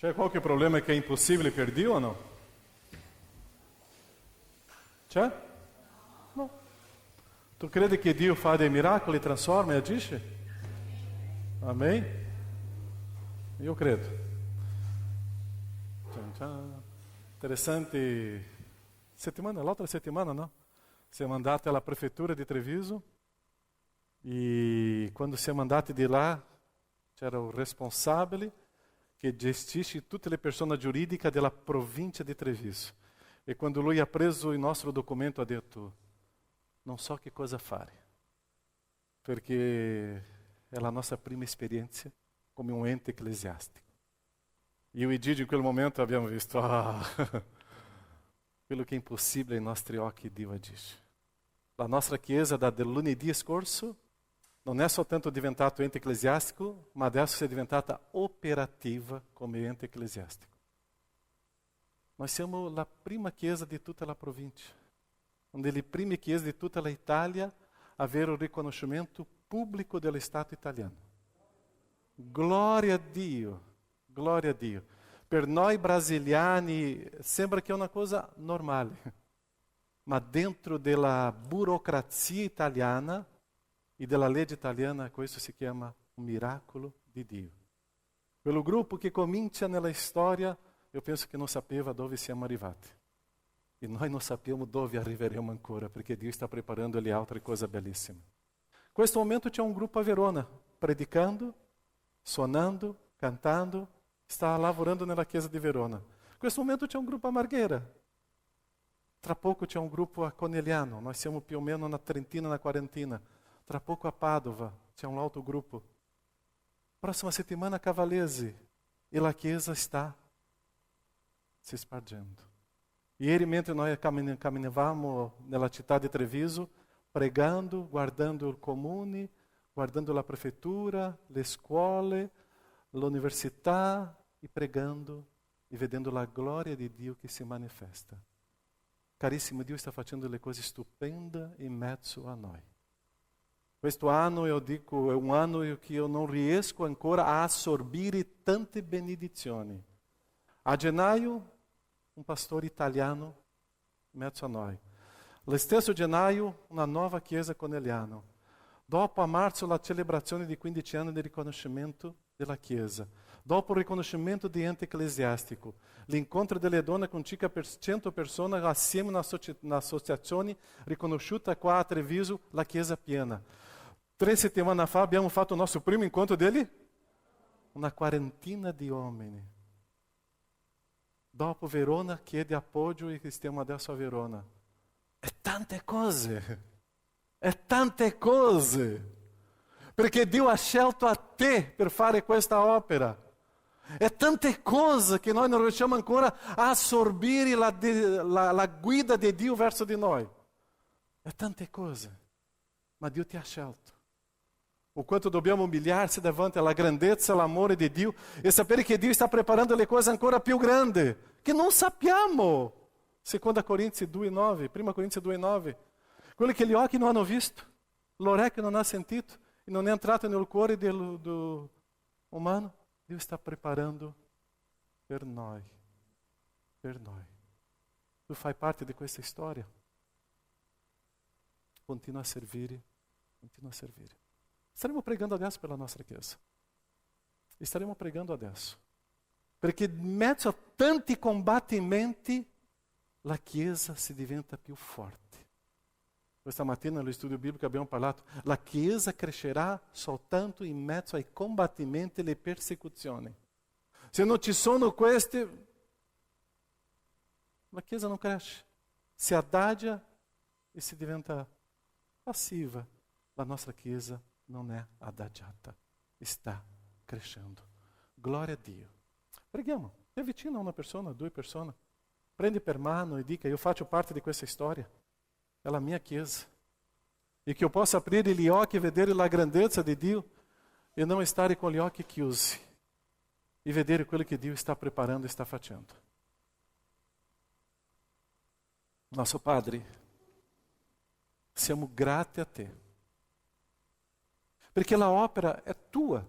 C'è qualche problema che è impossibile per Dio o no? C'è? No. Tu credi che Dio fa dei miracoli, trasforma e agisce? Amém? Io credo. Interessante. L'altra settimana, no? Siamo andati alla prefeitura di Treviso e quando siamo andati di là c'era il responsabile che gestisce tutte le persone giuridiche della provincia di Treviso. E quando lui ha preso il nostro documento ha detto: non so che cosa fare, perché è la nostra prima esperienza come un ente ecclesiastico. Io e Gigi in quel momento abbiamo visto quello che è impossibile ai nostri occhi Dio agisce. La nostra chiesa da lunedì scorso non è soltanto diventato ente ecclesiastico, ma adesso è diventata operativa come ente ecclesiastico. Noi siamo la prima chiesa di tutta la provincia, una delle prime chiese di tutta l'Italia a avere il riconoscimento pubblico dello Stato italiano. Gloria a Dio, gloria a Dio. Per noi brasiliani sembra che è una cosa normale, ma dentro della burocrazia italiana e della legge italiana questo si chiama un miracolo di Dio. Quello gruppo che comincia nella storia, io penso che non sapeva dove siamo arrivati. E noi non sappiamo dove arriveremo ancora, perché Dio sta preparando le altre cose bellissime. In questo momento c'è un gruppo a Verona, predicando, suonando, cantando, sta lavorando nella chiesa di Verona. In questo momento c'è un gruppo a Marghera. Tra poco c'è un gruppo a Conegliano, noi siamo più o meno na trentina, na quarantina. Tra poco a Padova c'è un altro gruppo. Próxima settimana a Cavalese. E la chiesa está se spargendo. Ieri, mentre noi camminavamo nella città di Treviso, pregando, guardando il comune, guardando la prefeitura, le scuole, l'università, e pregando e vedendo la gloria di Dio che si manifesta. Carissimo, Dio sta facendo le cose stupende in mezzo a noi. Questo anno, io dico, è un anno che io non riesco ancora a assorbire tante benedizioni. A gennaio, un pastore italiano in mezzo a noi. Lo stesso gennaio, una nuova chiesa conegliana. Dopo a marzo, la celebrazione di 15 anni di riconoscimento della chiesa. Dopo il riconoscimento di ente ecclesiastico. L'incontro delle donne con circa 100 persone assieme na associazione riconosciuta qua a Treviso, la chiesa piena. 3 settimane fa abbiamo fatto il nostro primo incontro dele, una quarantina di uomini. Dopo Verona chiede appoggio e stiamo adesso a Verona. È tante cose, perché Dio ha scelto a te per fare questa opera. È tante cose che noi non riusciamo ancora a assorbire la guida di Dio verso di noi. È tante cose, ma Dio ti ha scelto. O quanto dobbiamo umilhar-se davanti alla grandezza, l'amore di Dio e sapere che Dio sta preparando le cose ancora più grandi, che non sappiamo. 2 Corinzi 2,9, 1 Corinzi 2,9. Quello che gli occhi non hanno visto, l'orecchio non ha sentito e non è entrato nel cuore do umano, Dio sta preparando per noi. Per noi. Tu fai parte di questa storia. Continua a servire, continua a servire. Staremo pregando adesso per la nostra chiesa. E staremo pregando adesso. Perché in mezzo a tanti combattimenti, la chiesa si diventa più forte. Questa mattina nello studio biblico abbiamo parlato, la chiesa crescerà soltanto in mezzo ai combattimenti e alle persecuzioni. Se non ci sono questi, la chiesa non cresce. Si adagia e si diventa passiva. La nostra chiesa non è adagiata, sta crescendo. Glória a Dio. Preghiamo. Ti avvicina a una persona, 2 persone. Prendi per mano e dica, io faccio parte di questa storia. È la mia chiesa. E che eu possa aprire gli occhi e vedere la grandezza di Dio e non stare con gli occhi chiusi. E vedere quello che Dio sta preparando e sta facendo. Nosso Padre, siamo grati a Te. Perché la opera è tua.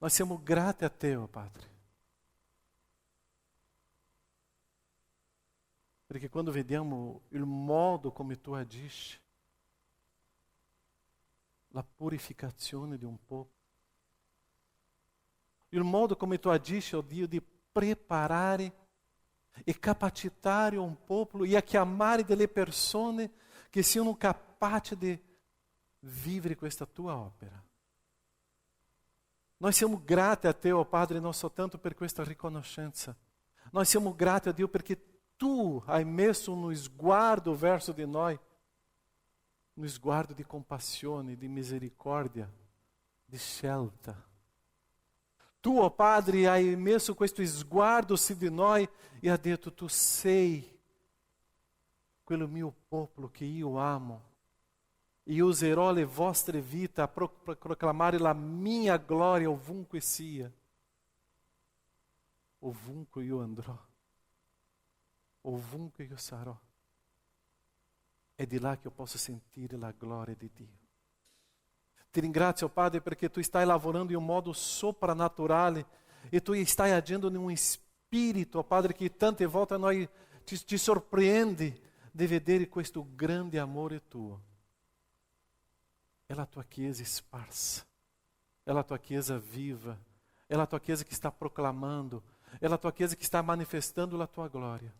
Nós siamo grati a Te, ó Padre. Perché quando vediamo il modo come Tu agisci, la purificazione di un popolo, il modo come Tu agisci, ó Dio, di preparare e capacitare un popolo e a chiamare delle persone che siano capaci di vivere questa Tua opera. Noi siamo grati a Te, ó Padre, non soltanto per questa riconoscenza. Noi siamo grati a Dio perché Tu hai messo uno sguardo verso di noi, uno sguardo di compassione, di misericordia, di scelta. Tu, ó Padre, hai messo questo sguardo su di noi e hai detto, Tu sei quello mio popolo che io amo. E userò le vostre vite a proclamare la mia gloria ovunque sia. Ovunque io andrò. Ovunque io sarò. È di là che io posso sentire la gloria di Dio. Ti ringrazio, Padre, perché Tu stai lavorando in un modo soprannaturale e Tu stai agendo in un spirito, Padre, che tante volte a noi ci sorprende di vedere questo grande amore Tuo. È la Tua Chiesa sparsa, è la Tua Chiesa viva, è la Tua Chiesa che sta proclamando, è la Tua Chiesa che sta manifestando la Tua glória.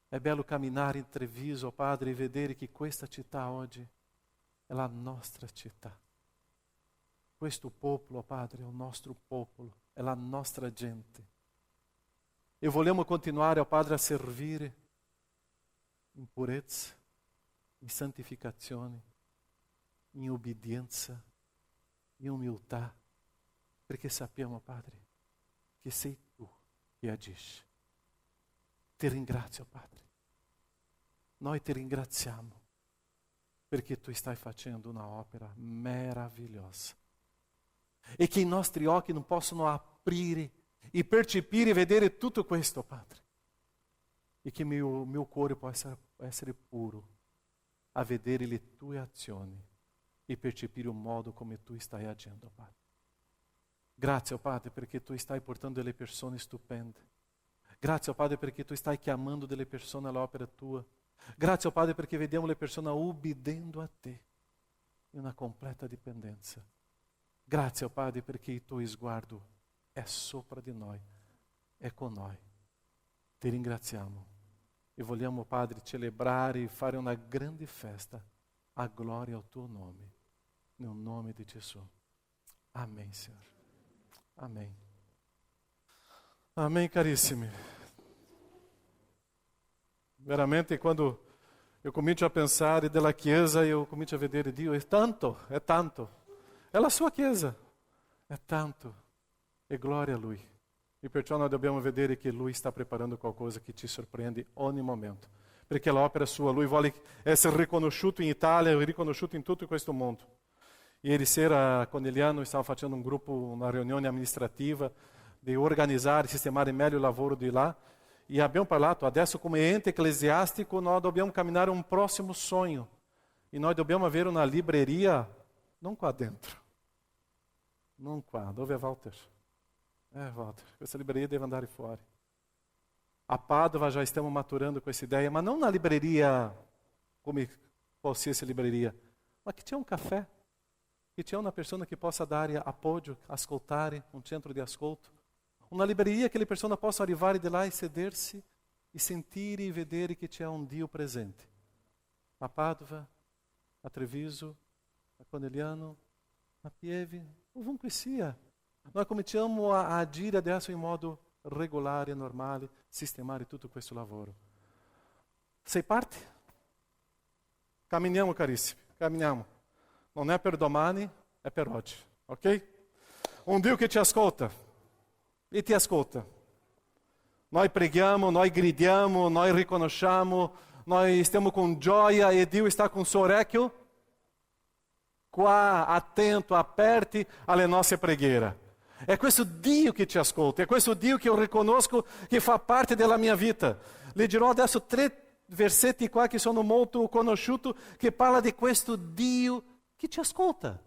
È bello camminare in Treviso, Padre, e vedere che questa città oggi è la nostra città. Questo popolo, Padre, è il nostro popolo, è la nostra gente. E vogliamo continuare, ó Padre, a servire in purezza, in santificazione, in obbedienza, in umiltà, perché sappiamo, Padre, che sei Tu che agisci. Ti ringrazio, Padre. Noi ti ringraziamo perché Tu stai facendo una opera meravigliosa e che i nostri occhi non possono aprire e percepire e vedere tutto questo, Padre, e che mio cuore possa essere puro a vedere le Tue azioni e percepire il modo come Tu stai agendo, Padre. Grazie, Padre, perché Tu stai portando delle persone stupende. Grazie, Padre, perché Tu stai chiamando delle persone all'opera Tua. Grazie, Padre, perché vediamo le persone obbedendo a Te in una completa dipendenza. Grazie, Padre, perché il Tuo sguardo è sopra di noi, è con noi. Ti ringraziamo e vogliamo, Padre, celebrare e fare una grande festa a glória ao Tuo nome, nel nome di Gesù. Amém, Senhor. Amém. Amém, carissimi. Veramente, quando eu comincio a pensare della Chiesa, eu comincio a vedere Dio, è tanto, è la sua Chiesa, è tanto, e gloria a Lui. E perciò noi dobbiamo vedere che Lui sta preparando qualcosa che ci sorprende ogni momento, perché l'opera sua, Lui vuole essere riconosciuto in Italia e riconosciuto in tutto questo mondo. Ieri sera a Conegliano stavo facendo un gruppo, una riunione amministrativa, di organizzare, sistemare meglio il lavoro di là, e abbiamo parlato, adesso come ente eclesiastico noi dobbiamo camminare un prossimo sogno, e noi dobbiamo avere una libreria, non qua dentro, non qua, dove è Walter? Walter, questa libreria deve andare fuori. A Padova já estamos maturando com essa ideia, mas não na livraria come fosse essa livraria, mas que tinha um café, que tinha uma pessoa que possa dar apoio, ascoltare, um centro de ascolto. Uma livraria que a pessoa possa arrivare de lá e sedersi e sentire e vedere che c'è un Dio presente. A Padova, a Treviso, a Conegliano, a Pieve, ovunque sia. Noi cominciamo a agire adesso in modo regolare e normale, sistemare tutto questo lavoro. Sei parte? Camminiamo, carissimi, camminiamo. Non è per domani, è per oggi, ok? Un Dio che ci ascolta. E ti ascolta. Noi preghiamo, noi gridiamo, noi riconosciamo, noi stiamo con gioia e Dio sta con il suo orecchio qua, attento, aperti alle nostre preghiere. È questo Dio che ci ascolta, è questo Dio che io riconosco che fa parte della mia vita. Leggerò adesso 3 versetti qua che sono molto conosciuti, che parla di questo Dio che ci ascolta.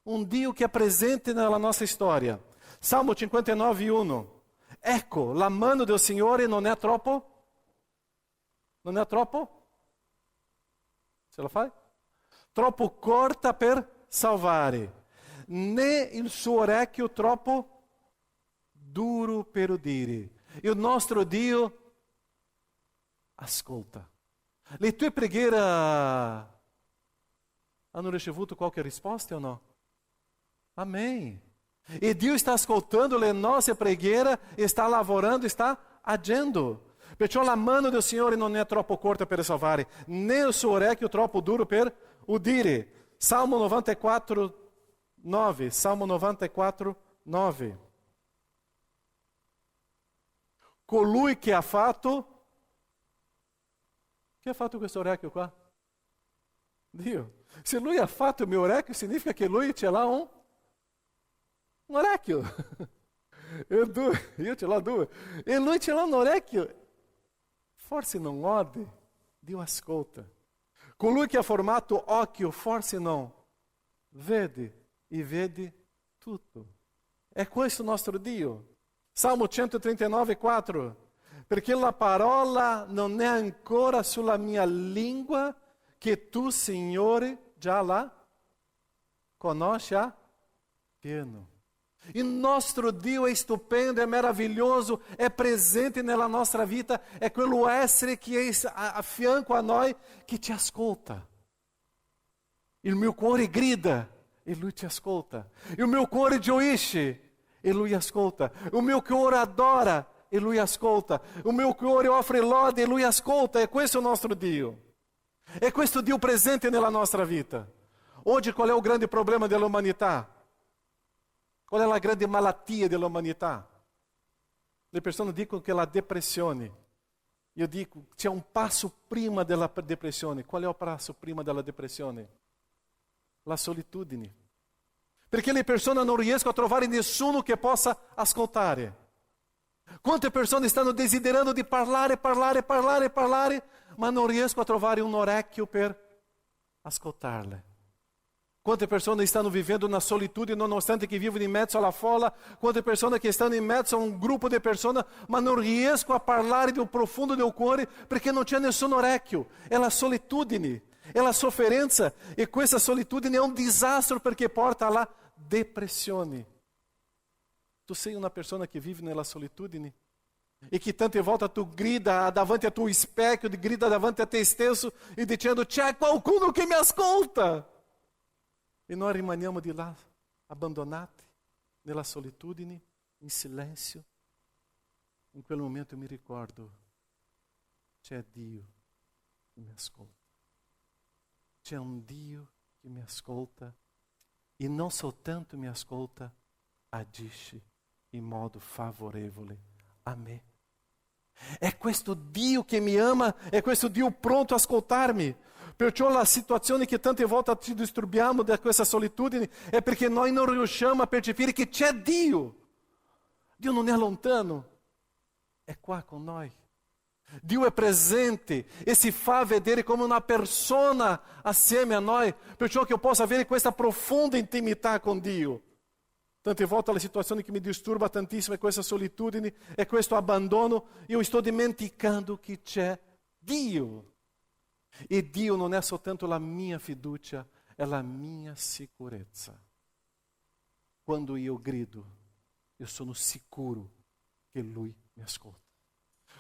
um Dio che è presente nella nostra storia. Salmo 59:1. Ecco, la mano del Signore non è troppo? Non è troppo? Ce la fai? Troppo corta per salvare, né il suo orecchio troppo duro per udire. Il nostro Dio ascolta. Le tue preghiere hanno ricevuto qualche risposta o no? Amém. E Dio sta ascoltando le nostre preghiere, sta lavorando, sta agendo. Perciò la mano del Signore non è troppo corta per salvare, né il suo orecchio troppo duro per udire. Salmo 94:9. Salmo 94:9. Colui che ha fatto... Chi ha fatto questo orecchio qua? Dio. Se Lui ha fatto il mio orecchio, significa che Lui ce l'ha un orecchio. Io ce l'ho due. E Lui ce l'ha un orecchio. Forse non ode, Dio ascolta. Colui che ha formato occhio, forse non vede e vede tutto. È questo il nostro Dio. Salmo 139:4. Perché la parola non è ancora sulla mia lingua, che tu, Signore, già la conosci a pieno. Il nostro Dio è stupendo, è meraviglioso, è presente nella nostra vita, è quello essere che è a fianco a noi, che ti ascolta. Il mio cuore grida e Lui ti ascolta. Il mio cuore gioisce e Lui ascolta. Il mio cuore adora e Lui ascolta. Il mio cuore offre lode e Lui ascolta. É questo il nostro Dio. É questo Dio presente nella nostra vita. Oggi qual è il grande problema dell'umanità? Qual è la grande malattia dell'umanità? Le persone dicono che la depressione. Io dico, c'è un passo prima della depressione. Qual è il passo prima della depressione? La solitudine. Perché le persone non riescono a trovare nessuno che possa ascoltare. Quante persone stanno desiderando di parlare, ma non riescono a trovare un orecchio per ascoltarle. Quante persone stanno vivendo na solitudine, nonostante che vivono in mezzo alla folla. Quante persone che stanno in mezzo a un gruppo di persone, ma non riescono a parlare del profondo del cuore, perché non c'è nessun orecchio. È la solitudine, è la sofferenza. E questa solitudine è un disastro perché porta alla depressione. Tu sei una persona che vive nella solitudine? E che tante volte tu grida davanti a tuo specchio, grida davanti a te stesso e dicendo: c'è qualcuno che mi ascolta. E noi rimaniamo di là, abbandonati, nella solitudine, in silenzio. In quel momento mi ricordo, c'è Dio che mi ascolta. C'è un Dio che mi ascolta e non soltanto mi ascolta, agisce in modo favorevole a me. È questo Dio che mi ama, è questo Dio pronto a ascoltarmi. Perciò la situazione che tante volte ci disturbiamo da questa solitudine è perché noi non riusciamo a percepire che c'è Dio. Dio non è lontano, è qua con noi. Dio è presente e si fa vedere come una persona assieme a noi, perciò che io possa avere questa profonda intimità con Dio. Tante volte la situazione che mi disturba tantissimo è questa solitudine, è questo abbandono. Io sto dimenticando che c'è Dio. E Dio non è soltanto la mia fiducia, è la mia sicurezza. Quando io grido, io sono sicuro che Lui mi ascolta.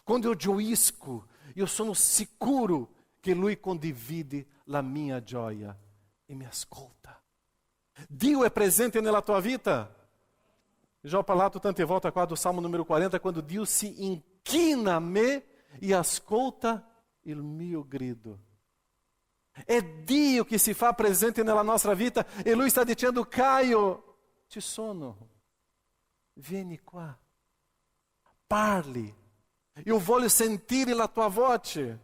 Quando io gioisco, io sono sicuro che Lui condivide la mia gioia e mi ascolta. Dio è presente nella tua vita? Já ho parlato tante volte qua do Salmo número 40, quando Dio si inchina a me e ascolta il mio grido. È Dio che si fa presente nella nostra vita e Lui sta dicendo: Caio, ci sono, vieni qua, parli, io voglio sentire la tua voce.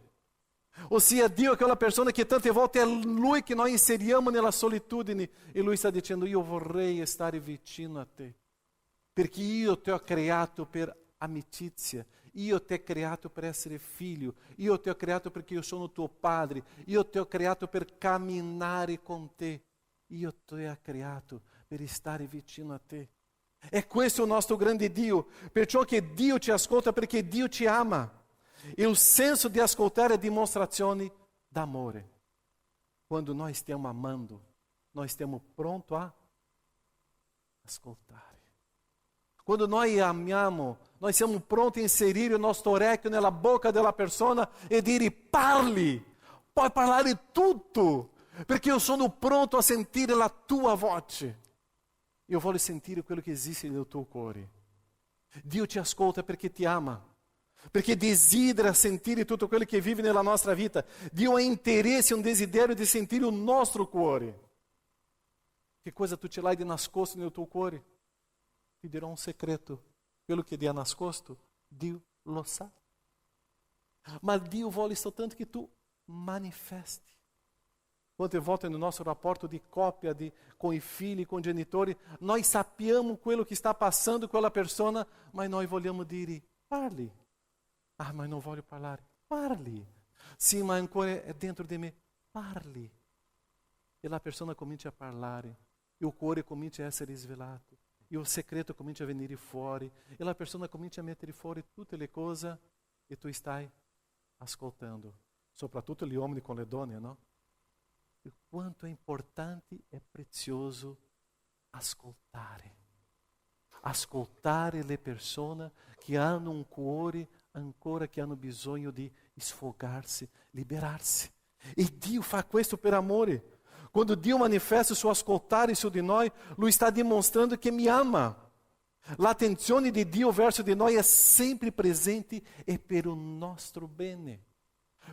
Ossia, Dio è quella persona che tante volte è Lui che noi inseriamo nella solitudine e Lui sta dicendo: io vorrei stare vicino a te, perché io ti ho creato per amicizia, io ti ho creato per essere figlio, io ti ho creato perché io sono tuo padre, io ti ho creato per camminare con te, io ti ho creato per stare vicino a te. E questo è il nostro grande Dio, perciò che Dio ti ascolta perché Dio ti ama. Il senso di ascoltare è dimostrazione d'amore. Quando noi stiamo amando, noi stiamo pronti a ascoltare. Quando noi amiamo, noi siamo pronti a inserire il nostro orecchio nella bocca della persona e dire parli, puoi parlare tutto, perché io sono pronto a sentire la tua voce. Io voglio sentire quello che esiste nel tuo cuore. Dio ti ascolta perché ti ama, perché desidera sentire tutto quello che vive nella nostra vita. Dio ha interesse e un desiderio di sentire il nostro cuore. Che cosa tu ce l'hai di nascosto nel tuo cuore? Ti dirò un segreto. Quello che Dio ha nascosto, Dio lo sa. Ma Dio vuole soltanto che tu manifesti. Quante volte no nostro rapporto di coppia com i figli, com i genitori, nós sappiamo quello che sta passando com quella persona, mas nós vogliamo dire, parli. Ah, mas não voglio parlare. Parli. Sim, mas ancora è dentro di me. Parli. E la persona comincia a parlare. E o cuore comincia a essere svelato. E o segreto comincia a venire fuori. E la persona comincia a mettere fuori tutte le cose e tu stai ascoltando. Soprattutto gli uomini con le donne, no? E quanto è importante e prezioso ascoltare. Ascoltare le persone che hanno un cuore ancora che hanno bisogno di sfogarsi, liberarsi. E Dio fa questo per amore. Quando Dio manifesta o suo ascoltare su di noi, Lui sta dimostrando che mi ama. L'attenzione di Dio verso di noi è sempre presente e per il nostro bene.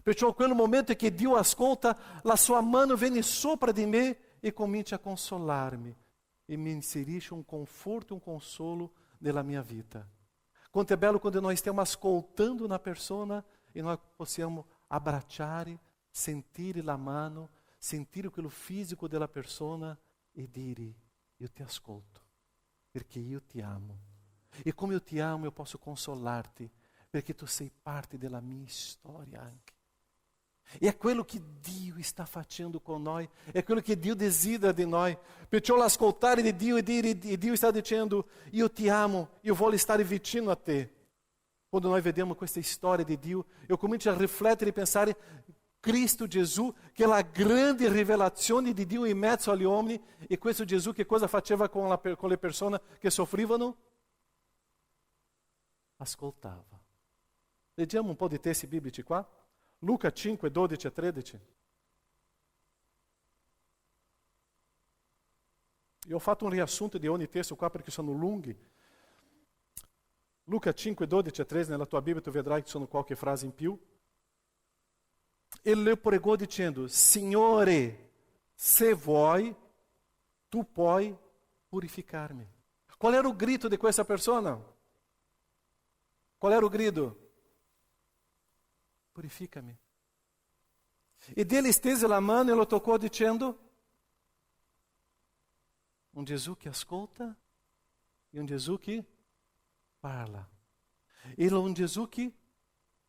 Perciò quel momento che Dio ascolta, la sua mano viene sopra di me e comincia a consolarmi. E mi inserisce un conforto, un consolo nella mia vita. Quanto è bello quando noi stiamo ascoltando una persona e noi possiamo abbracciare, sentire la mano, sentire quello fisico della persona e dire, io ti ascolto, perché io ti amo. E come io ti amo, io posso consolarti, perché tu sei parte della mia storia anche. E è quello che Dio sta facendo con noi, è quello che Dio desidera di noi. Perciò l'ascoltare di Dio e dire, Dio sta dicendo, io ti amo, io voglio stare vicino a te. Quando noi vediamo questa storia di Dio, io comincio a riflettere e pensare, Cristo Gesù, che è la grande rivelazione di Dio in mezzo agli uomini, e questo Gesù che cosa faceva con le persone che soffrivano? Ascoltava. Leggiamo un po' di testi biblici qua. Luca 5, 12 e 13. Io ho fatto un riassunto di ogni testo qua perché sono lunghi. Luca 5, 12 e 13, nella tua Bibbia tu vedrai che sono qualche frase in più. Ele lhe pregou dizendo, Signore, se vuoi, tu puoi purificar-me. Qual era o grito di questa persona? Qual era o grido? Purifica-me. E dele estese la mano e lo toccò dicendo, um Gesù che ascolta e um Gesù che parla. E um Gesù che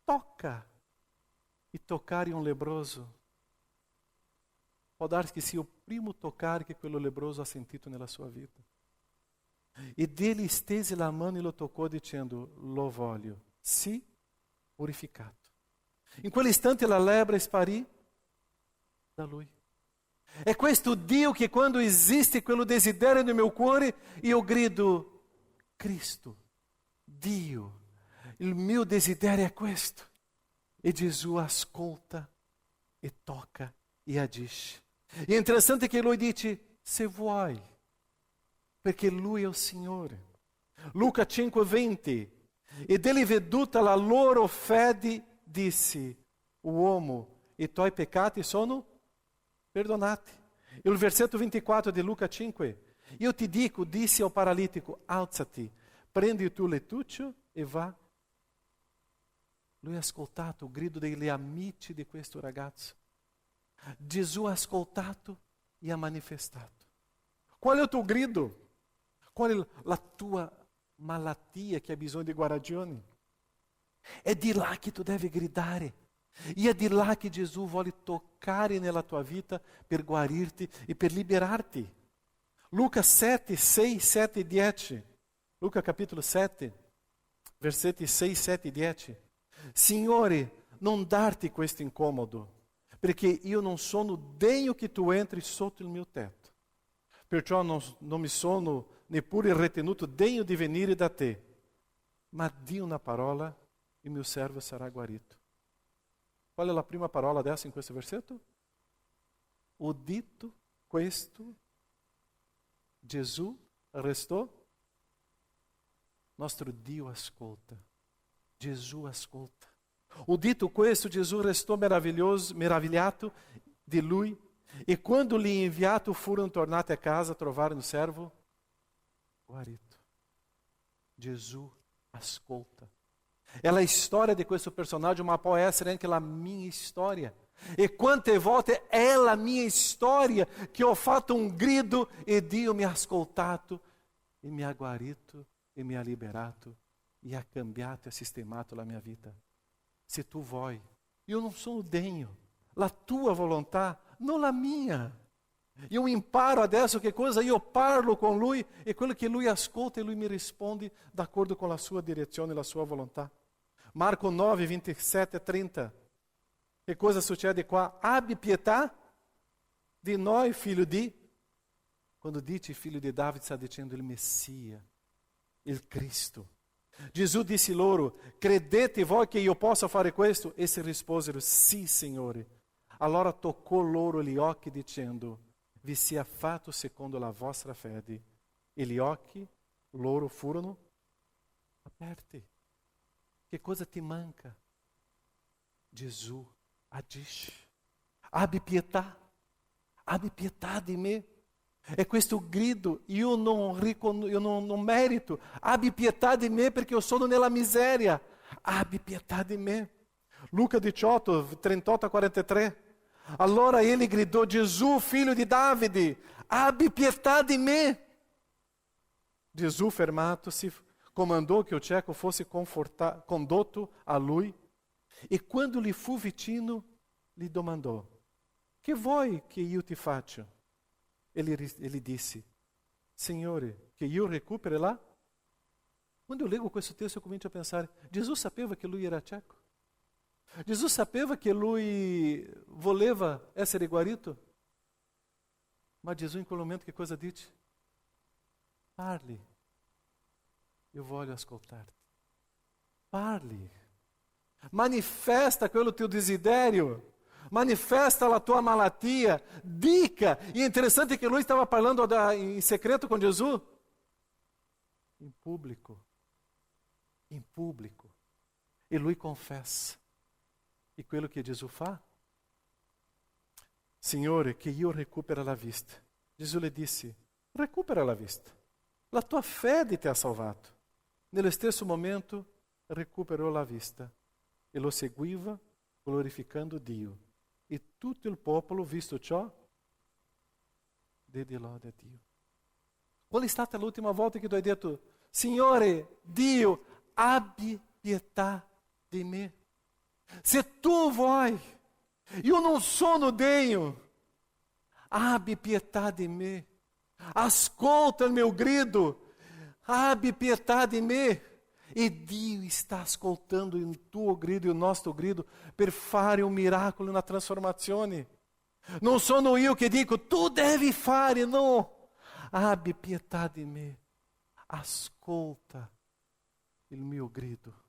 toca. E toccare um leproso. Può darsi che sia il primo toccare che quello leproso ha sentito nella sua vita. E dele estese la mano e lo toccò dicendo, lo voglio, sì, purificato. In quell'istante la lepre sparì da lui. È questo Dio che quando esiste quello desiderio nel mio cuore, io grido, Cristo, Dio, il mio desiderio è questo. E Gesù ascolta e tocca e agisce. E è interessante che lui dice, se vuoi, perché lui è il Signore. Luca 5:20, e dele veduta la loro fede, disse, uomo, i tuoi peccati sono perdonati. E il versetto 24 di Luca 5, io ti dico, disse al paralitico, alzati, prendi il tuo lettuccio e va. Lui ha ascoltato il grido degli amici di questo ragazzo. Gesù ha ascoltato e ha manifestato. Qual è il tuo grido? Qual è la tua malattia che ha bisogno di guarigione? È di là che tu devi gridare. E è di là che Gesù vuole toccare nella tua vita per guarirti e per liberarti. Luca 7, 6, 7 e 10. Luca capítulo 7, versetti 6, 7 e 10. Signore, non darti questo incomodo, perché io non sono degno che tu entri sotto il mio tetto. Perciò non mi sono neppure ritenuto degno di venire da te. Ma di una parola e il mio servo sarà guarito. Qual è la prima parola adesso in questo versetto? Udito questo, Gesù restò. Nostro Dio ascolta. Gesù ascolta. Udito questo, Gesù restò meravigliato di lui. E quando lhe inviato furono tornati a casa, trovarono il servo guarito. Gesù ascolta. È la storia di questo personaggio, ma può essere anche la mia storia. E quante volte è la mia storia che ho fatto un grido e Dio mi ha ascoltato e mi ha guarito e mi ha liberato e ha cambiato e ha sistemato la mia vita. Se tu vuoi, io non sono degno, la tua volontà, non la mia. Io imparo adesso che cosa io parlo con Lui e quello che Lui ascolta e Lui mi risponde d'accordo con la sua direzione e la sua volontà. Marco 9, 27 e 30. Che cosa succede qua? Abbi pietà di noi, figlio di... Quando dice figlio di Davide, sta dicendo il Messia, il Cristo. Gesù disse loro, credete voi che io possa fare questo? Essi risposero, sì, Signore. Allora toccò loro gli occhi dicendo, vi sia fatto secondo la vostra fede. E gli occhi loro furono aperti. Che cosa ti manca? Gesù agisce. Abbi pietà di me. É questo grido, io non merito. Abbi pietà di me perché io sono nella miseria. Abbi pietà di me. Luca 18, 38 a 43. Allora ele gridò, Gesù, figlio di Davide, abbi pietà di me. Gesù, fermatosi, comandò che il cieco fosse condotto a lui e quando lhe fu vicino, lhe domandò, che vuoi che io ti faccia? Ele disse, Signore, che io recuperi lá? Quando eu leggo questo testo, eu comincio a pensare, Gesù sapeva che lui era cieco? Gesù sapeva che lui voleva essere guarito? Ma Gesù in quel momento che cosa dice? Parli, io voglio ascoltarti. Parli, manifesta quello teu desiderio. Manifesta la tua malattia, dica. E é interessante que lui estava falando em secreto com Jesus. Em público. Em público. E lui confessa. E quello che Gesù fa? Signore, che io recupera la vista. Gesù le disse, recupera la vista. La tua fede ti ha salvato. Nello stesso momento, recuperò la vista. E lo seguiva, glorificando Dio. E tutto il popolo, visto ciò, diede lode a Dio. Qual è stata l'ultima volta che tu hai detto, Signore, Dio, abbi pietà di me? Se tu vuoi, io non sono degno, abbi pietà di me. Ascolta il mio grido, abbi pietà di me. E Dio está ascoltando il tuo grido e il nostro grido per fare un miracolo, una trasformazione. Non sono io che dico, tu devi fare, no. Abbi pietà di me. Ascolta il mio grido.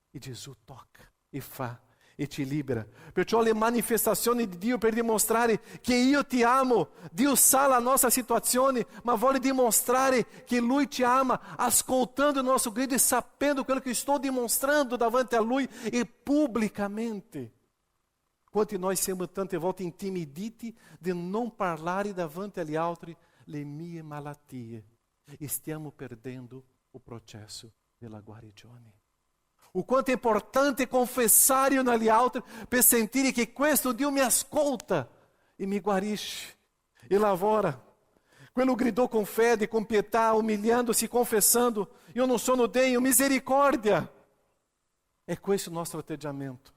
E Gesù tocca e fa e ti libera. Perciò le manifestazioni di Dio per dimostrare che io ti amo. Dio sa la nostra situazione, ma vuole dimostrare che Lui ti ama, ascoltando il nostro grido e sapendo quello che sto dimostrando davanti a Lui e pubblicamente. Quanti nós siamo tante volte intimiditi di non parlare davanti agli altri le mie malattie e stiamo perdendo o processo della guarigione. O quanto è importante confessare agli altri per sentire che questo Dio mi ascolta e mi guarisce e lavora. Quello gridò com fede, com pietà, humilhando-se, confessando, io non sono degno, misericórdia. È questo il nostro atteggiamento,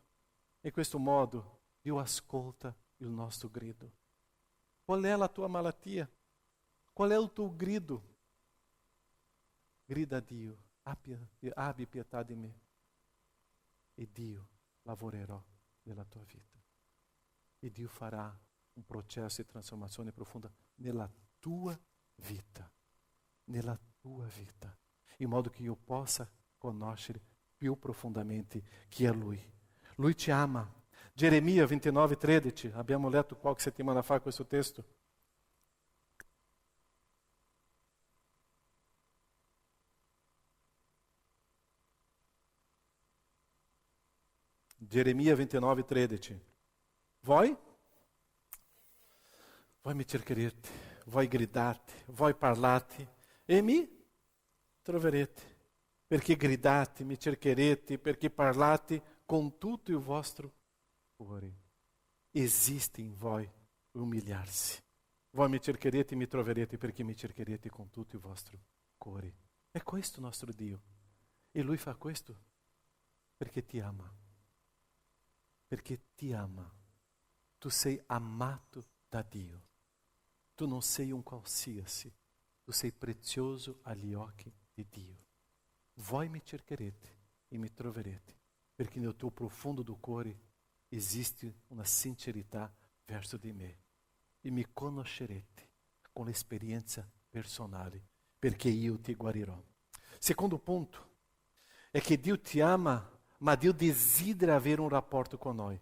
è questo modo Dio ascolta il nostro grido. Qual è la tua malattia? Qual é o teu grido? Grida a Dio, abbi pietà di me. E Dio lavorerà nella tua vita. E Dio farà un processo di trasformazione profonda nella tua vita. Nella tua vita. In modo che io possa conoscere più profondamente chi è Lui. Lui ti ama. Geremia 29:13, abbiamo letto qualche settimana fa questo testo. Geremia 29:13. Vuoi mi cercherete, vuoi gridarti, vuoi parlarti e mi troverete. Perché gridate, mi cercherete, perché parlate con tutto il vostro cuore. Esiste in voi umiliarsi. Voi mi cercherete e mi troverete perché mi cercherete con tutto il vostro cuore. È questo il nostro Dio. E Lui fa questo perché ti ama. Perché ti ama. Tu sei amato da Dio. Tu non sei un qualsiasi. Tu sei prezioso agli occhi di Dio. Voi mi cercherete e mi troverete, perché nel tuo profondo do cuore esiste una sincerità verso di me. E mi conoscerete con l'esperienza personale, perché io ti guarirò. Secondo ponto è che Dio ti ama, ma Dio desidera avere un rapporto con noi.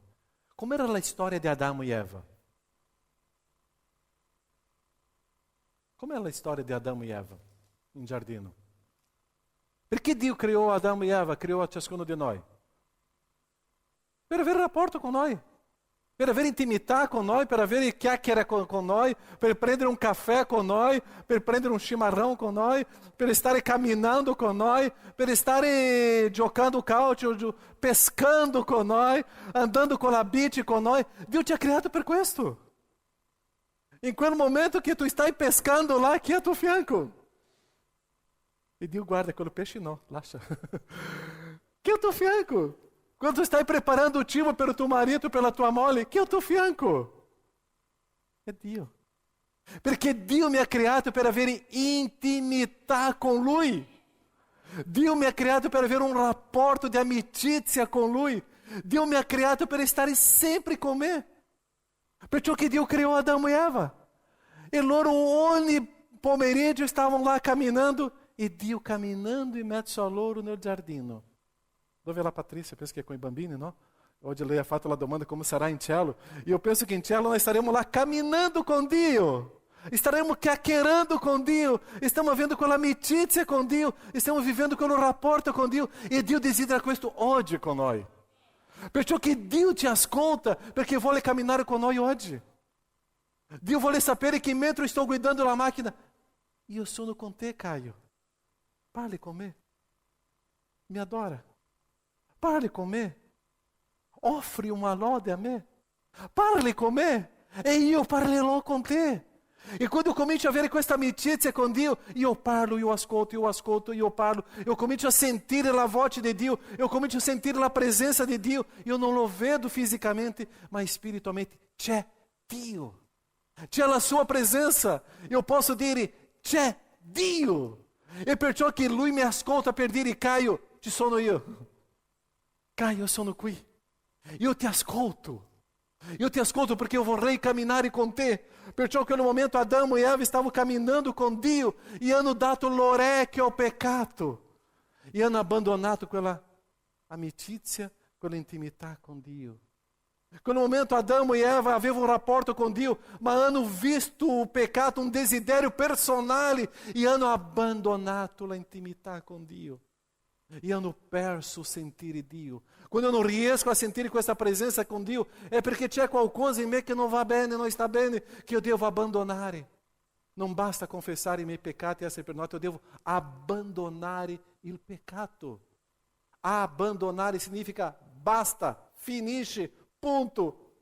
Come era la storia di Adamo e Eva? Come è la storia di Adamo e Eva in giardino? Perché Dio criou Adamo e Eva, criou a ciascuno di noi? Per avere rapporto con noi, per avere intimità con noi, per avere chiacchiera con noi, per prendere un caffè con noi, per prendere un chimarrão con noi, per stare camminando con noi, per stare giocando calcio, pescando con noi, andando con la bici con noi. Dio ti ha creato per questo. In quel momento che tu stai pescando lá, chi è a tuo fianco? E Dio guarda quello pesce, não, lascia. Chi è a tuo fianco? Quando tu stai preparando o cibo per tuo marito, pela tua moglie, chi è a tuo fianco? È Dio. Perché Dio mi ha creato per avere intimità con Lui. Dio mi ha creato per avere un rapporto di amicizia con Lui. Dio mi ha creato per stare sempre con me. Perciò che Dio criou Adamo e Eva. E loro ogni pomeriggio stavano lá caminhando. E Dio camminando in mezzo a loro nel giardino. Dove è la Patrícia? Penso che è con i bambini, no? Oggi lei ha fatto la domanda come sarà in cielo. E io penso che in cielo noi staremo lá camminando con Dio. Estaremo chiacchierando con Dio. Stiamo avendo quell'amicizia con Dio. Stiamo vivendo quel rapporto con Dio. E Dio desidera questo oggi con noi. Perciò che Dio ti ascolta perché vuole camminare con noi oggi. Dio vuole sapere che mentre sto guidando la macchina, io sono con te, Caio. Parli con me. Mi adora. Parli con me. Offri uma lode a me. Parli con me. E io parlerò con te. E quando eu comincio a avere questa amicizia con Dio, io parlo, io ascolto, io parlo. Eu comincio a sentire la voce di Dio. Eu comincio a sentire la presenza di Dio. Io non lo vedo fisicamente, ma spiritualmente c'è Dio. C'è la sua presenza. Eu posso dire, c'è Dio. E perciò che Lui mi ascolta per dire, Caio, ci sono io. Caio, io sono qui. Io ti ascolto. Io ti ascolto perché io vorrei camminare con te. Perciò che nel momento Adamo e Eva stavano camminando con Dio e hanno dato l'orecchio al peccato. E hanno abbandonato quella amicizia, quella intimità con Dio. Quel momento Adamo e Eva avevano un rapporto con Dio, ma hanno visto il peccato, un desiderio personale e hanno abbandonato la intimità con Dio. E hanno perso il sentire Dio. Quando eu non riesco a sentire questa presenza con Dio, è perché c'è qualcosa in me che non va bene, non sta bene, che io devo abbandonare. Non basta confessare i miei peccati e essere perdonato, eu devo abbandonare il peccato. Abbandonare significa basta, finisce, ponto.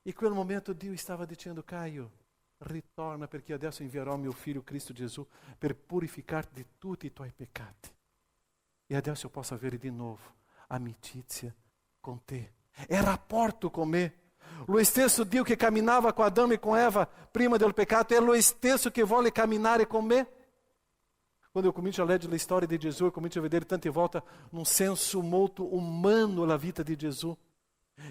E quel momento Dio stava dicendo, Caio, ritorna perché adesso invierò mio figlio Cristo Gesù per purificarti di tutti i tuoi peccati. E adesso eu posso avere di nuovo amicizia con te. È rapporto con me. Lo stesso Dio che camminava con Adamo e com Eva prima del peccato è lo stesso che vuole camminare con me. Quando eu comincio a leggere la storia di Gesù, eu comincio a vedere tante volte num senso molto umano la vita di Gesù.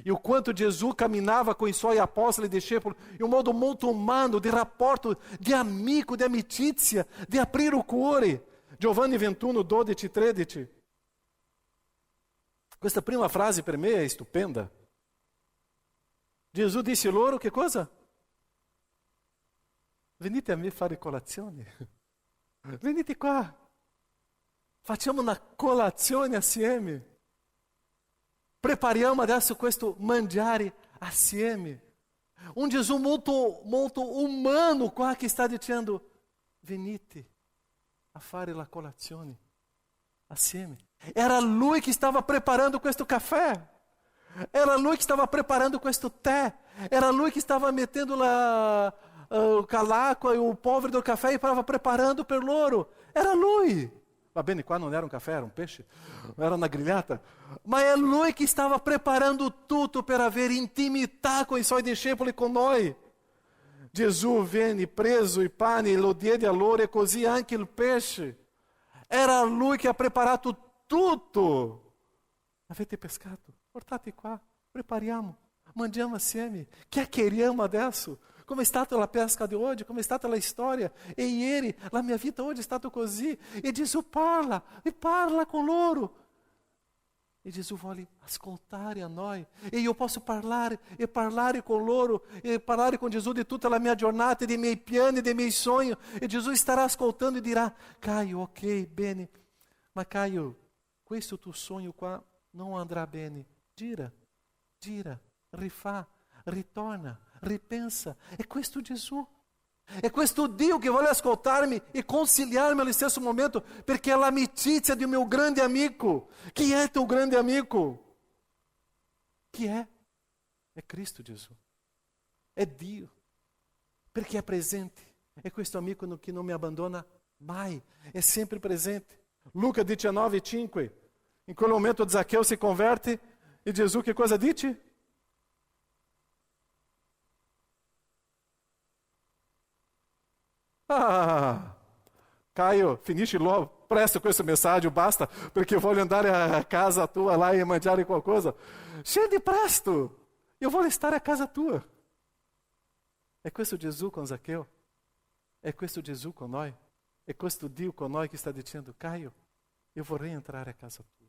E o quanto Gesù caminhava com os suoi apóstolos e discípulos em um modo muito umano, de rapporto, de amico, de amicizia, de aprire o cuore. Giovanni 21, 12 e 13. Questa prima frase per me è stupenda. Gesù disse loro che cosa? Venite a me fare colazione. Venite qua. Facciamo una colazione assieme. Prepariamo adesso questo mangiare assieme. Um Gesù molto umano qua che sta dicendo: venite a fare la colazione assieme. Era lui che stava preparando questo caffè. Era lui che stava preparando questo tè. Era lui che stava mettendo o calaco e o polvere do caffè e stava preparando per loro. Era lui. Va bene, qua non era um café, era um peixe, era una grigliata. Ma è lui che stava preparando tutto per avere intimità con i suoi discepoli e con noi. Gesù venne preso il pane e lo diede a loro e così anche il pesce. Era lui che ha preparato tutto. Avete pescato? Portate qua, prepariamo, mangiamo assieme, chiacchieriamo adesso. Come è stata la pesca di oggi, come è stata la storia. E ieri, la mia vita oggi è stata così. E Gesù parla, e parla con loro. E Gesù vuole ascoltare a noi. E io posso parlare con loro, e parlare con Gesù di tutta la mia giornata, dei miei piani, dei miei sogni. E Gesù starà ascoltando e dirà: Caio, ok, bene, ma Caio, questo tuo sogno qua non andrà bene. Gira, rifà, ritorna, ripensa. È questo Gesù. È questo Dio che vuole ascoltarmi e conciliarmi allo stesso momento, perché è l'amicizia di mio grande amico. Chi è tuo grande amico? Chi è? È Cristo Gesù. È Dio. Perché è presente. È questo amico che non mi abbandona mai. È sempre presente. Luca 19:5. In quel momento Zaccheu si converte e Gesù che cosa dice? Caio, finisci logo, presta questa mensagem, basta, perché voglio andare a casa tua lá e mangiare qualcosa. Scende presto, eu voglio stare a casa tua. È questo Gesù con Zaccheu? È questo Gesù con noi? È questo Dio con noi che sta dicendo: Caio, eu vorrei entrare a casa tua.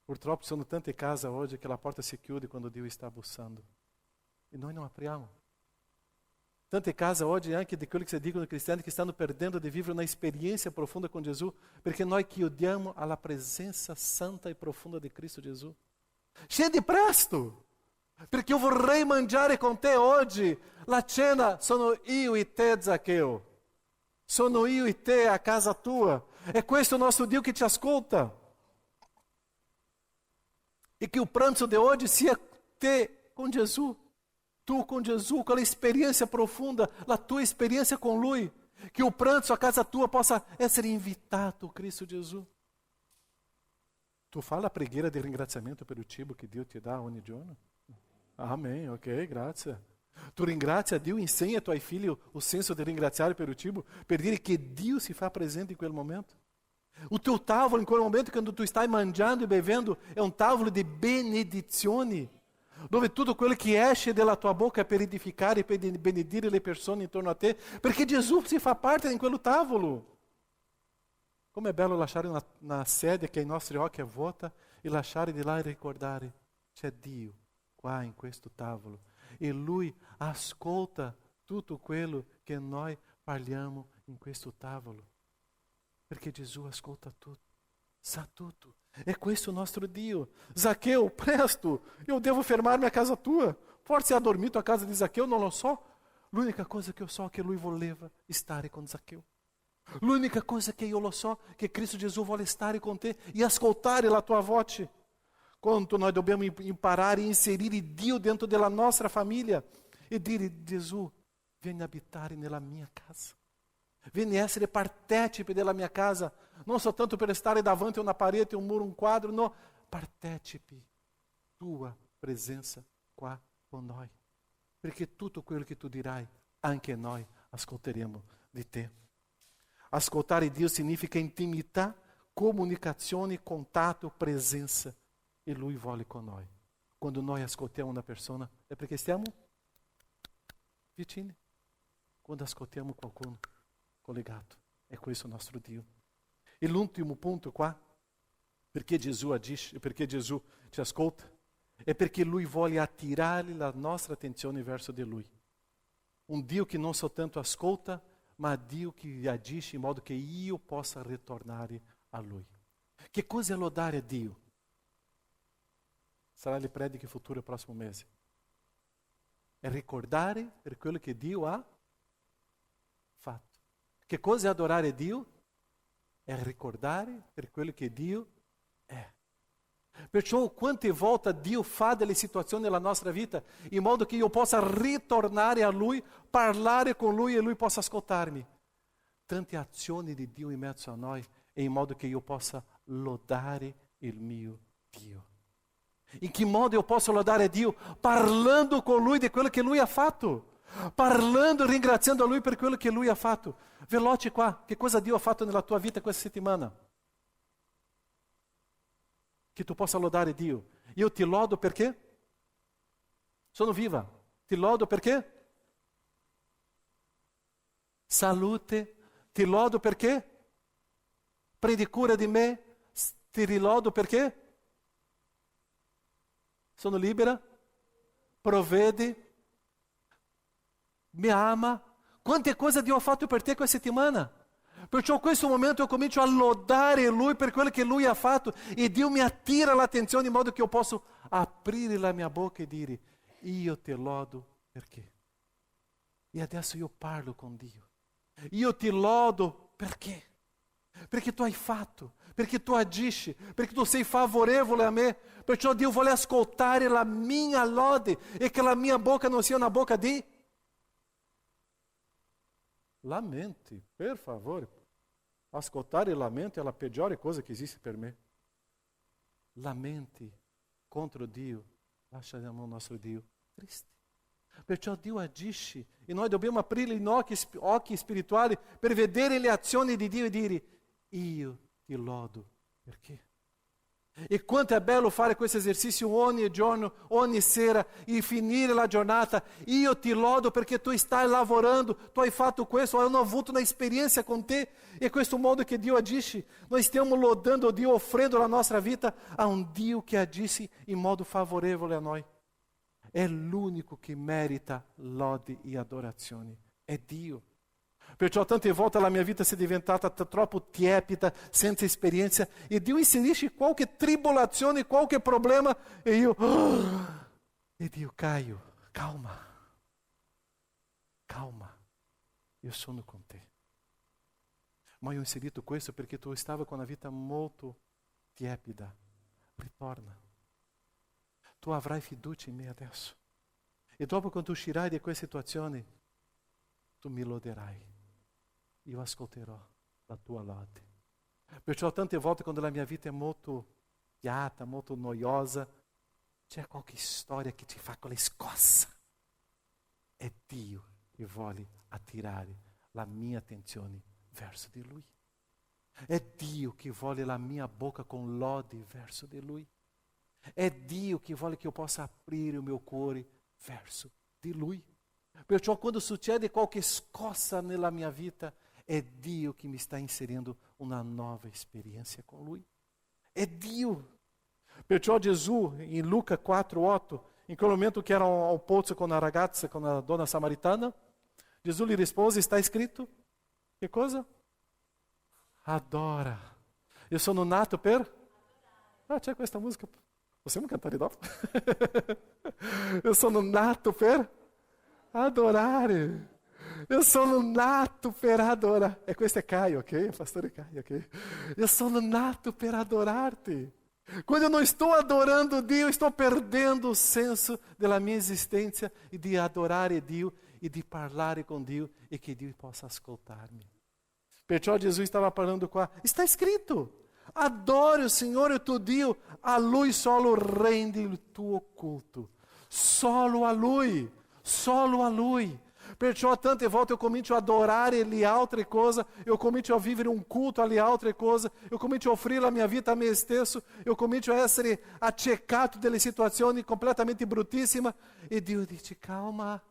Purtroppo ci sono tante case oggi che la porta si chiude quando Dio sta bussando. E noi non apriamo. Tante case oggi, anche di quelli che si dicono cristiani, che stanno perdendo di vivere una esperienza profonda con Gesù, perché noi chiudiamo alla presenza santa e profonda di Cristo Gesù. Scendi presto, perché io vorrei mangiare con te oggi. La cena sono io e te, Zaccheu. Sono io e te a casa tua. È questo il nostro Dio che ci ascolta. E che o pranzo di oggi sia te con Gesù. Tu com Gesù, quella esperienza profonda, la tua esperienza con Lui, che o pranzo a casa tua possa essere invitato, Cristo Gesù. Tu fala a preghiera di ringraziamento per il cibo che Dio ti dà ogni giorno? Amém, ok, grazie. Tu ringrazia Dio, insegna ai tuoi figli o senso di ringraziare per il cibo, per dire che Dio si fa presente in quel momento. O teu tavolo, in quel momento, quando tu stai mangiando e bevendo, è un tavolo di benedizioni, dove tutto quello che esce dalla tua bocca è per edificare e per benedire le persone intorno a te, perché Gesù si fa parte di quello tavolo. Come è bello lasciare una sede che ai nostri occhi è vuota e lasciare di là e ricordare: c'è Dio qua in questo tavolo e Lui ascolta tutto quello che noi parliamo in questo tavolo, perché Gesù ascolta tutto, sa tutto. È questo il nostro Dio. Zaccheu, presto, eu devo fermarmi a casa tua. Forse ha dormito a casa di Zaccheu, non lo so. L'unica cosa che io so è che lui voleva stare con Zaccheu. L'unica cosa che io lo so è che Cristo Gesù vuole stare con te e ascoltare la tua voce. Quanto noi dobbiamo imparare e inserire Dio dentro della nostra famiglia e dire: Gesù, vieni a abitare nella mia casa. Vieni essere partecipe della mia casa, non soltanto per stare davanti a una parete, un muro, un quadro, no, partecipe tua presença qua con noi, perché tutto quello che tu dirai, anche noi ascolteremo di te. Ascoltare Dio significa intimità, comunicazione, contatto, presenza, e Lui vuole con noi. Quando noi ascoltiamo una persona, è perché stiamo vicini. Quando ascoltiamo qualcuno collegato, è questo il nostro Dio. E l'ultimo punto qua, perché Gesù agisce, perché Gesù ci ascolta, è perché Lui vuole attirare la nostra attenzione verso di Lui. Un Dio che non soltanto ascolta, ma Dio che agisce in modo che io possa ritornare a Lui. Che cosa è lodare a Dio? Sarà le prediche future il prossimo mese. È ricordare per quello che Dio ha fatto. Che cosa è adorare Dio? È ricordare per quello che Dio è. Perciò quante volte Dio fa delle situazioni nella nostra vita in modo che io possa ritornare a Lui, parlare con Lui e Lui possa ascoltarmi. Tante azioni di Dio in mezzo a noi e in modo che io possa lodare il mio Dio. In che modo eu posso lodare Dio? Parlando con Lui di quello che Lui ha fatto. Parlando, ringraziando a Lui per quello che Lui ha fatto. Veloce qua, che cosa Dio ha fatto nella tua vita questa settimana? Che tu possa lodare Dio. Io ti lodo perché? Sono viva. Ti lodo perché? Salute. Ti lodo perché? Prendi cura di me. Ti rilodo perché? Sono libera? Provvede? Mi ama? Quante cose Dio ha fatto per te questa settimana? Perciò in questo momento eu comincio a lodare Lui per quello che Lui ha fatto e Dio mi attira l'attenzione in modo che eu posso aprire la mia bocca e dire: io ti lodo perché? E adesso io parlo con Dio. Io ti lodo perché? Perché tu hai fatto, perché tu agisci, perché tu sei favorevole a me. Perciò Dio vuole ascoltare la mia lode e che la mia bocca non sia una bocca di lamenti, per favore. Ascoltare lamento è la peggiore cosa che esiste per me. Lamenti contro Dio, lasciamo il nostro Dio triste. Perciò Dio agisce e noi dobbiamo aprire gli occhi spirituali per vedere le azioni di Dio e dire: io ti lodo perché? E quanto è bello fare questo esercizio ogni giorno, ogni sera, e finire la giornata. Io ti lodo perché tu stai lavorando, tu hai fatto questo, eu não avuto na experiência com te. E questo modo che Dio agisce, nós stiamo lodando Dio, offrendo la nostra vita a un Dio che agisce in modo favorevole a noi. È l'unico che merita lode e adorazione, è Dio. Perciò tante volte la mia vita si è diventata troppo tiepida, senza esperienza, e Dio inserisce qualche tribolazione, qualche problema, e io caio. Calma, io sono con te. Ma io ho inserito questo perché tu stavi con una vita molto tiepida. Ritorna. Tu avrai fiducia in me adesso. E dopo quando tu uscirai di questa situazione, tu mi loderai. Io ascolterò la tua lode. Perciò tante volte quando la mia vita è molto piatta, molto noiosa, c'è qualche storia che ti fa quella scossa. È Dio che vuole attirare la mia attenzione verso di Lui. È Dio che vuole la mia bocca con lode verso di Lui. È Dio che vuole che io possa aprire il mio cuore verso di Lui. Perciò quando succede qualche scossa nella mia vita, è Dio che mi sta inserendo una nuova esperienza con Lui. È Dio. Perciò Gesù, in Luca 4:8, in quel momento che era al pozzo con la ragazza, con la donna samaritana, Gesù gli rispose: sta scritto? Che cosa? Adora. Io sono nato per? C'è questa musica. Possiamo cantare dopo? Io sono nato per adorare. Io sono nato per adorare. E questo è Caio, ok? Pastore Caio, ok? Io sono nato per adorarti. Quando eu não estou adorando Dio, estou perdendo o senso della mia esistenza e di adorare Dio e di parlare con Dio e che Dio possa ascoltarmi. Perciò Gesù stava parlando qua. Está scritto: adore o Signore tuo Dio, a Lui solo rendi il tuo culto. Solo a Lui, solo a Lui. Perciò tante volte eu comincio a adorare Ele altre cose, eu comincio a vivere un culto alle altre cose, eu comincio a offrire la mia vita a me stesso, eu comincio a essere accecato delle situazioni completamente bruttissime, e Dio dice, calma,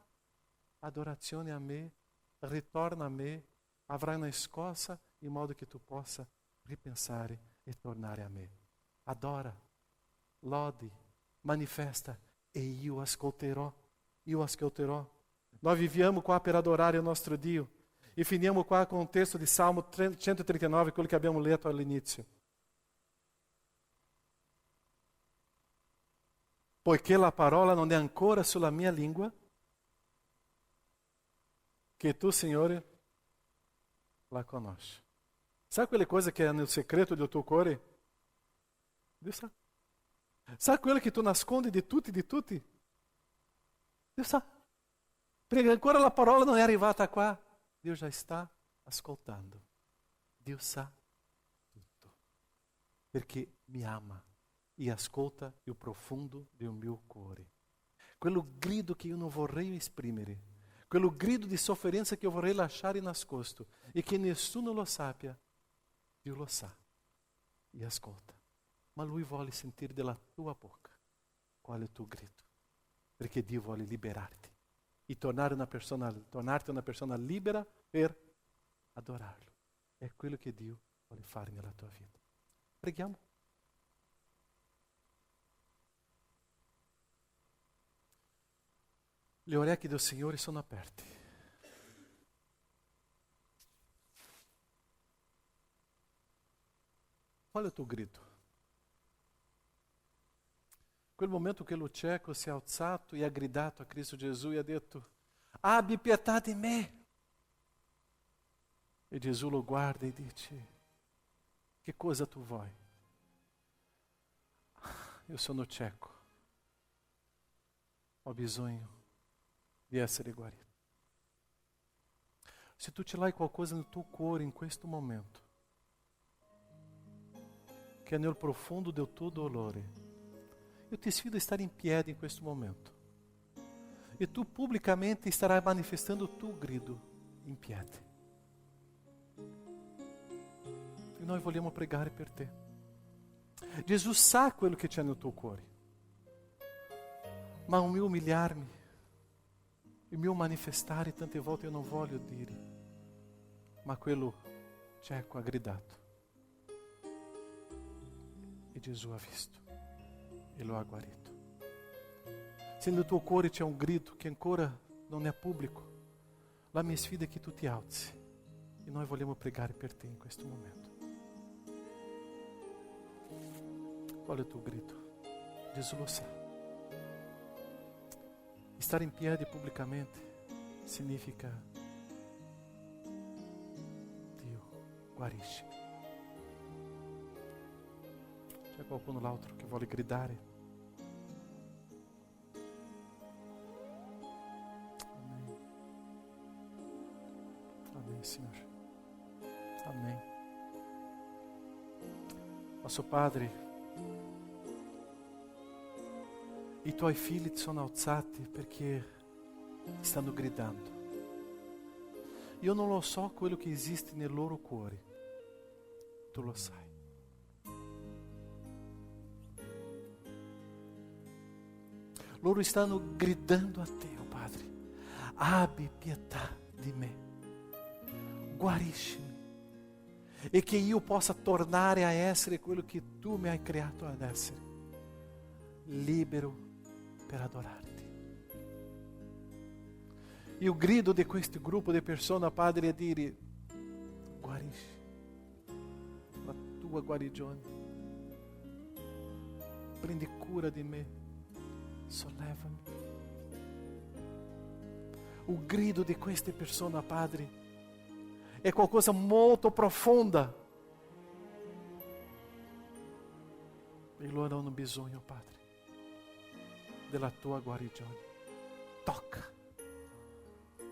adorazione a me, ritorna a me, avrai una scossa in modo che tu possa ripensare e tornare a me. Adora, lode, manifesta, e io ascolterò, io ascolterò. Nós viviamo qua per adorare il nostro Dio e finiamo qua con un testo di Salmo 139, quello che abbiamo letto all'inizio. Poiché la parola non è ancora sulla mia lingua, che tu, Signore, la conosci. Sabe quelle cose che è nel segreto del tuo cuore? Dio sa. Sabe quello che tu nascondi di tutti? Dio sa. Perché ancora la parola non è arrivata qua. Dio già sta ascoltando. Dio sa tutto. Perché mi ama e ascolta il profondo del mio cuore. Quello grido che io non vorrei esprimere. Quello grido di sofferenza che io vorrei lasciare nascosto. E che nessuno lo sappia. Dio lo sa e ascolta. Ma Lui vuole sentire dalla tua bocca qual è il tuo grido. Perché Dio vuole liberarti. E tornarti una persona libera per adorarlo. È quello che Dio vuole fare nella tua vita. Preghiamo. Le orecchie del Signore sono aperte. Qual è il tuo grido? Quel momento che lo cieco si è alzato e ha gridato a Cristo Gesù e ha detto, abbi pietà di me. E Gesù lo guarda e dice, che cosa tu vuoi? Io sono cieco, ho bisogno di essere guarito. Se tu ce l'hai qualcosa nel tuo cuore in questo momento, che è nel profondo del tuo dolore, io ti sfido a stare in piedi in questo momento. E tu pubblicamente starai manifestando il tuo grido in piedi. E noi vogliamo pregare per te. Gesù sa quello che c'è nel tuo cuore. Ma o mio umiliarmi, il mio manifestare tante volte io non voglio dire. Ma quello cieco ha gridato. E Gesù ha visto. E lo ha guarito. Se nel tuo cuore c'è un grido che ancora non è pubblico, la mia sfida è che tu ti alzi e noi vogliamo pregare per te in questo momento. Qual è il tuo grido? Gesù lo sa. Stare in piedi pubblicamente significa Dio, guarisci. C'è qualcuno l'altro che vuole gridare? Amém. Amém, Senhor. Amém. Nosso Padre, i tuoi figli sono alzati perché stanno gridando. Io non lo so quello che esiste nel loro cuore. Tu lo sai. Loro stanno gridando a te, oh Padre, abbi pietà di me, guariscimi, e che io possa tornare a essere quello che tu mi hai creato ad essere, libero per adorarti. Il grido di questo gruppo di persone, Padre, è dire, guarisci, la tua guarigione, prendi cura di me, sollevami. O grido di queste persone, Padre, è qualcosa molto profonda. E loro hanno bisogno, Padre, della tua guarigione. Tocca,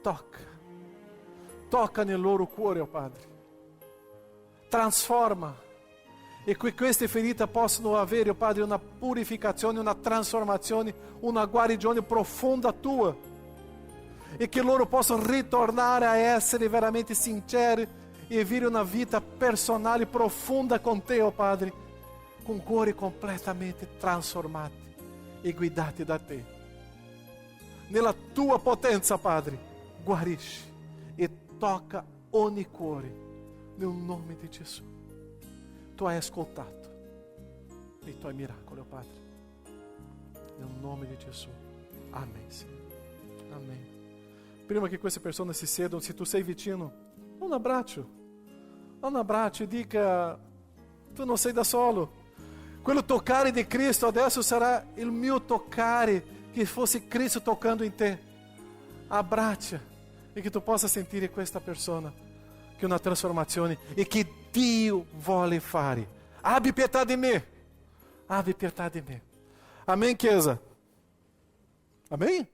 tocca, tocca nel loro cuore, oh Padre. Transforma e che queste ferite possano avere, oh Padre, una purificazione, una trasformazione, una guarigione profonda tua, e che loro possano ritornare a essere veramente sinceri e vivere una vita personale profonda con te, oh Padre, con cuori completamente trasformati e guidati da te. Nella tua potenza, Padre, guarisci e tocca ogni cuore, nel nome di Gesù. Tu hai ascoltato i tuoi miracoli, oh Padre, nel nome di Gesù. Amen, Signore. Amen. Prima che queste persone si sedano, se tu sei vicino, un abbraccio e dica: tu non sei da solo. Quello toccare di Cristo adesso sarà il mio toccare, che fosse Cristo toccando in te. Abbraccia e che tu possa sentire questa persona, che è una trasformazione e che Dio vuole fare. Abbi pietà di me. Abbi pietà di me. Amém, Chiesa? Amém?